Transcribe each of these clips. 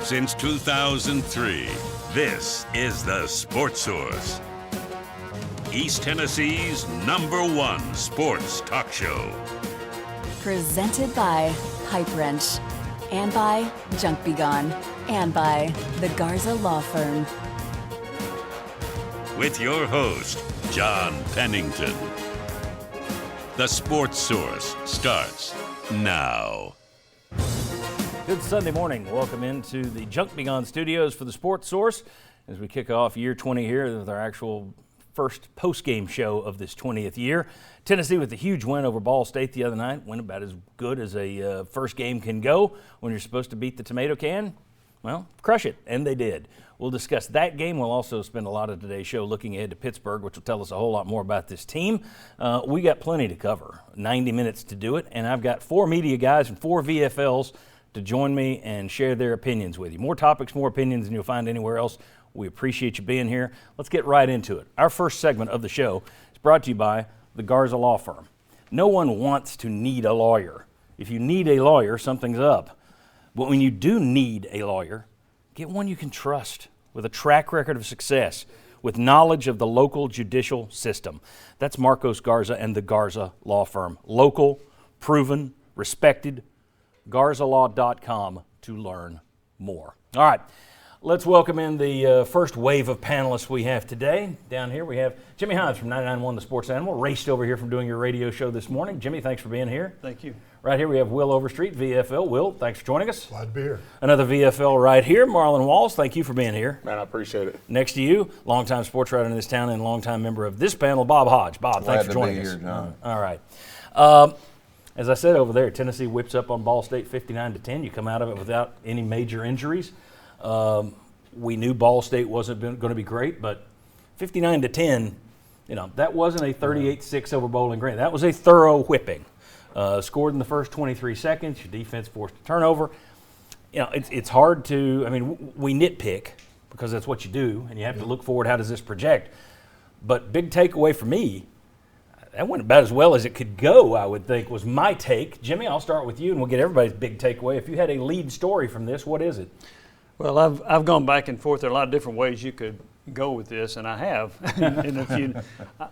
Since 2003, this is the Sports Source, East Tennessee's #1 sports talk show. Presented by Pipe Wrench, and by Junk Be Gone, and by the Garza Law Firm. With your host, John Pennington. The Sports Source starts now. Good Sunday morning. Welcome into the Junk Be Gone studios for the Sports Source as we kick off year 20 here with our actual first post-game show of this 20th year. Tennessee with a huge win over Ball State the other night. Went about as good as a first game can go when you're supposed to beat the tomato can. Well, crush it, and they did. We'll discuss that game. We'll also spend a lot of today's show looking ahead to Pittsburgh, which will tell us a whole lot more about this team. We got plenty to cover, 90 minutes to do it, and I've got 4 media guys and 4 VFLs to join me and share their opinions with you. More topics, more opinions than you'll find anywhere else. We appreciate you being here. Let's get right into it. Our first segment of the show is brought to you by the Garza Law Firm. No one wants to need a lawyer. If you need a lawyer, something's up. But when you do need a lawyer, get one you can trust with a track record of success, with knowledge of the local judicial system. That's Marcos Garza and the Garza Law Firm. Local, proven, respected. GarzaLaw.com to learn more. All right, let's welcome in the first wave of panelists we have today. Down here we have Jimmy Hines from 99.1 The Sports Animal, raced over here from doing your radio show this morning. Jimmy, thanks for being here. Thank you. Right here we have Will Overstreet, VFL. Will, thanks for joining us. Glad to be here. Another VFL right here, Marlon Walls. Thank you for being here. Man, I appreciate it. Next to you, longtime sports writer in this town and longtime member of this panel, Bob Hodge. Bob, thanks for joining us. Glad to be here, John. All right. As I said over there, Tennessee whips up on Ball State 59-10. You come out of it without any major injuries. We knew Ball State wasn't going to be great, but 59-10, that wasn't a 38-6 over Bowling Green. That was a thorough whipping. Scored in the first 23 seconds. Your defense forced a turnover. It's hard to. We nitpick because that's what you do, and you have to look forward. How does this project? But big takeaway for me. That went about as well as it could go, I would think, was my take. Jimmy, I'll start with you, and we'll get everybody's big takeaway. If you had a lead story from this, what is it? Well, I've gone back and forth. There are a lot of different ways you could go with this, and I have.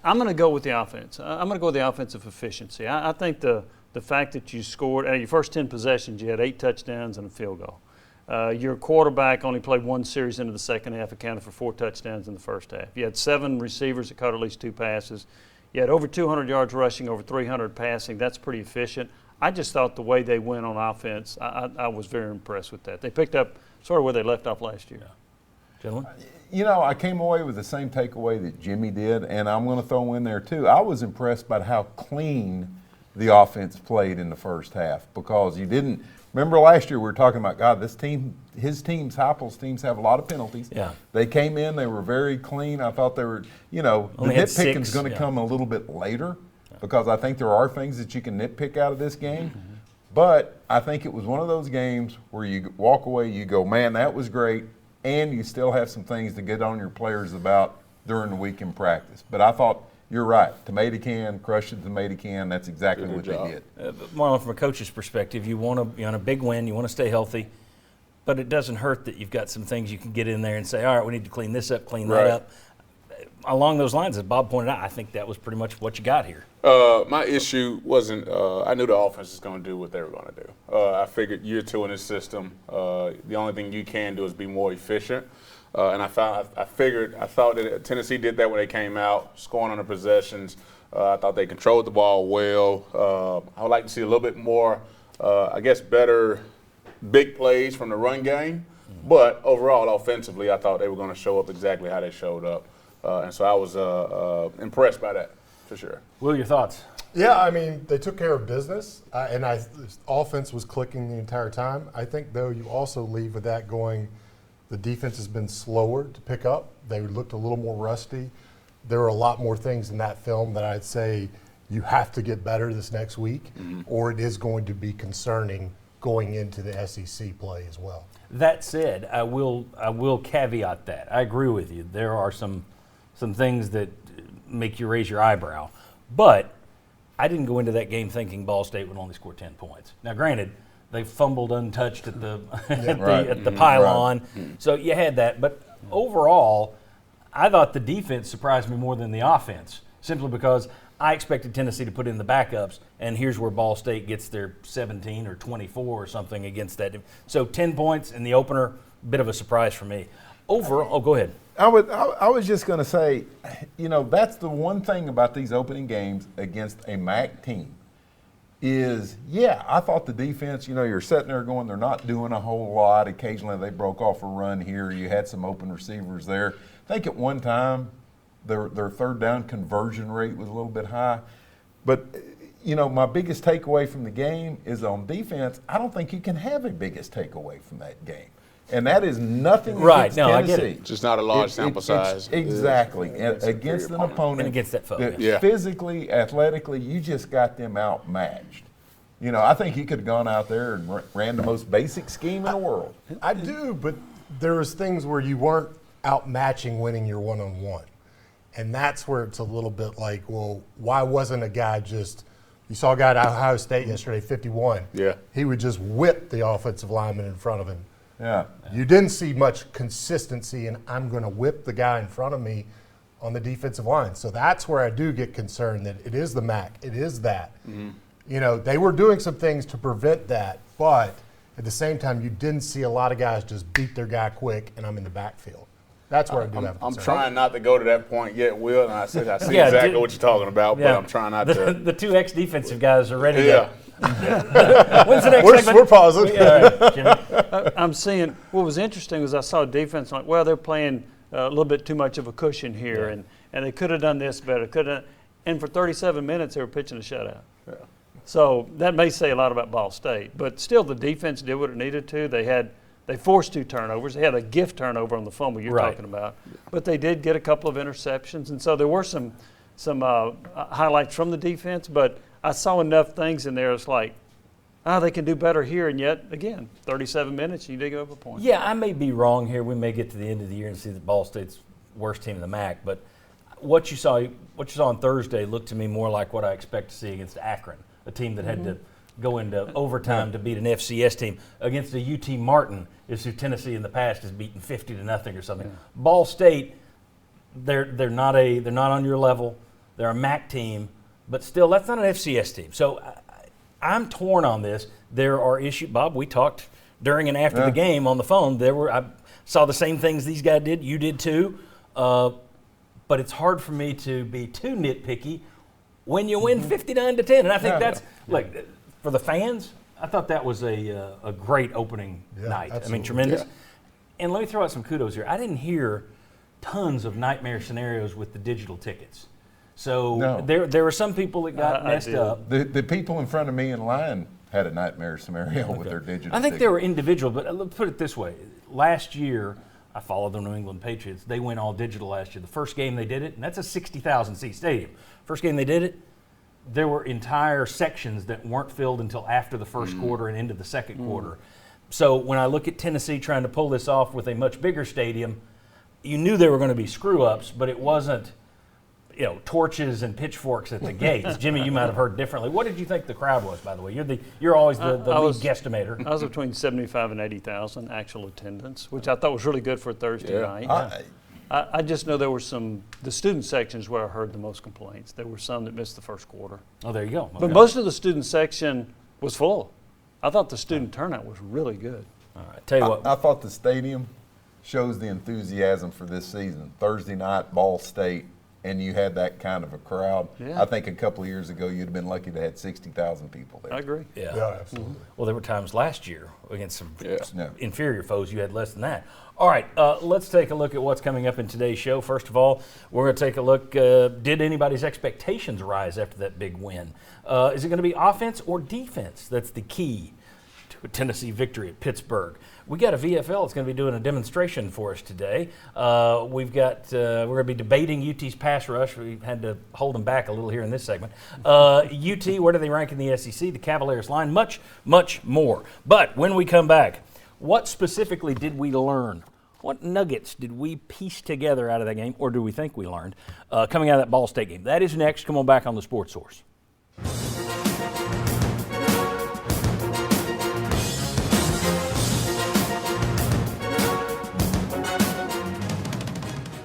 I'm going to go with the offense. I'm going to go with the offensive efficiency. I think the fact that you scored out of your first 10 possessions, you had 8 touchdowns and a field goal. Your quarterback only played 1 series into the second half, accounted for 4 touchdowns in the first half. You had 7 receivers that caught at least 2 passes. You had over 200 yards rushing, over 300 passing. That's pretty efficient. I just thought the way they went on offense, I was very impressed with that. They picked up sort of where they left off last year. Gentlemen? I came away with the same takeaway that Jimmy did, and I'm going to throw in there too. I was impressed by how clean the offense played in the first half because you didn't – remember last year we were talking about, God, this team, his teams, Heupel's teams have a lot of penalties. Yeah. They came in, they were very clean. I thought they were, the nitpicking is going to come a little bit later because I think there are things that you can nitpick out of this game. Mm-hmm. But I think it was one of those games where you walk away, you go, man, that was great, and you still have some things to get on your players about during the week in practice. But I thought, you're right. Tomato can, crush the tomato can. That's exactly what they did. Marlon, from a coach's perspective, you want to, on a big win, you want to stay healthy, but it doesn't hurt that you've got some things you can get in there and say, all right, we need to clean this up, clean that up. Along those lines, as Bob pointed out, I think that was pretty much what you got here. My issue wasn't I knew the offense was going to do what they were going to do. I figured year 2 in this system, the only thing you can do is be more efficient. And I thought that Tennessee did that when they came out, scoring on the possessions. I thought they controlled the ball well. I would like to see a little bit more, better big plays from the run game. But overall, offensively, I thought they were going to show up exactly how they showed up. And so I was impressed by that, for sure. Will, your thoughts? Yeah, they took care of business, and offense was clicking the entire time. I think, though, you also leave with that going – the defense has been slower to pick up. They looked a little more rusty. There are a lot more things in that film that I'd say you have to get better this next week, or it is going to be concerning going into the SEC play as well. That said, I will caveat that. I agree with you. There are some things that make you raise your eyebrow. But I didn't go into that game thinking Ball State would only score 10 points. Now, granted, they fumbled untouched at the at the pylon, so you had that. But overall, I thought the defense surprised me more than the offense, simply because I expected Tennessee to put in the backups, and here's where Ball State gets their 17 or 24 or something against that. So 10 points in the opener, bit of a surprise for me. Overall, go ahead. I was just going to say, that's the one thing about these opening games against a MAC team is, I thought the defense, you're sitting there going, they're not doing a whole lot. Occasionally they broke off a run here. You had some open receivers there. I think at one time their third down conversion rate was a little bit high. But, my biggest takeaway from the game is on defense, I don't think you can have a biggest takeaway from that game. And that is nothing against Tennessee. I get it. It's just not a large sample size. Exactly. And against an opponent and against that foe, that physically, athletically, you just got them outmatched. I think he could have gone out there and ran the most basic scheme in the world. I do, but there was things where you weren't outmatching winning your one-on-one. And that's where it's a little bit like, well, why wasn't a guy just – you saw a guy at Ohio State yesterday, 51. Yeah. He would just whip the offensive lineman in front of him. Yeah. You didn't see much consistency in I'm going to whip the guy in front of me on the defensive line. So that's where I do get concerned that it is the MAC. It is that. Mm-hmm. They were doing some things to prevent that, but at the same time, you didn't see a lot of guys just beat their guy quick and I'm in the backfield. That's where I do have a concern. I'm trying not to go to that point yet, Will, and I see exactly what you're talking about, but I'm trying not to. The two ex-defensive guys are ready to When's the next segment? We're pausing. I'm seeing what was interesting was I saw defense like, well, they're playing a little bit too much of a cushion here, and they could have done this better. And for 37 minutes, they were pitching a shutout. Yeah. So that may say a lot about Ball State, but still the defense did what it needed to. They forced 2 turnovers. They had a gift turnover on the fumble you're talking about, but they did get a couple of interceptions, and so there were some highlights from the defense, but I saw enough things in there. It's like, they can do better here, and yet, again, 37 minutes, you did give up a point. Yeah, I may be wrong here. We may get to the end of the year and see that Ball State's worst team in the MAC, but what you saw on Thursday looked to me more like what I expect to see against Akron, a team that had to go into overtime to beat an FCS team against a UT Martin, is who Tennessee in the past has beaten 50-0 or something. Yeah. Ball State, they're not on your level. They're a MAC team. But still, that's not an FCS team. So I'm torn on this. There are issues. Bob, we talked during and after the game on the phone. I saw the same things these guys did. You did too. But it's hard for me to be too nitpicky when you win 59-10. And I think that's like for the fans. I thought that was a great opening night. Absolutely. I mean, tremendous. Yeah. And let me throw out some kudos here. I didn't hear tons of nightmare scenarios with the digital tickets. So there were some people that got messed up. The people in front of me in line had a nightmare scenario with their digital I think ticket. they were individual, but let's put it this way. Last year, I followed the New England Patriots. They went all digital last year. The first game they did it, and that's a 60,000-seat stadium. First game they did it, there were entire sections that weren't filled until after the first quarter and into the second quarter. So when I look at Tennessee trying to pull this off with a much bigger stadium, you knew there were going to be screw-ups, but it wasn't torches and pitchforks at the gates. Jimmy, you might have heard differently. What did you think the crowd was, by the way? You're always the lead guesstimator. I was between 75 and 80,000 actual attendance, which I thought was really good for a Thursday night. I just know there were the student sections where I heard the most complaints. There were some that missed the first quarter. Oh, there you go. Okay. But most of the student section was full. I thought the student turnout was really good. All right, tell you what. I thought the stadium shows the enthusiasm for this season. Thursday night, Ball State, and you had that kind of a crowd. Yeah. I think a couple of years ago you'd have been lucky to have 60,000 people there. I agree. Yeah, absolutely. Well, there were times last year against some inferior foes you had less than that. All right, let's take a look at what's coming up in today's show. First of all, we're going to take a look, did anybody's expectations rise after that big win? Is it going to be offense or defense? That's the key to a Tennessee victory at Pittsburgh. We got a VFL that's going to be doing a demonstration for us today. We're going to be debating UT's pass rush. We had to hold them back a little here in this segment. UT, where do they rank in the SEC? The Cavaliers line, much, much more. But when we come back, what specifically did we learn? What nuggets did we piece together out of that game, or do we think we learned, coming out of that Ball State game? That is next. Come on back on the Sports Source.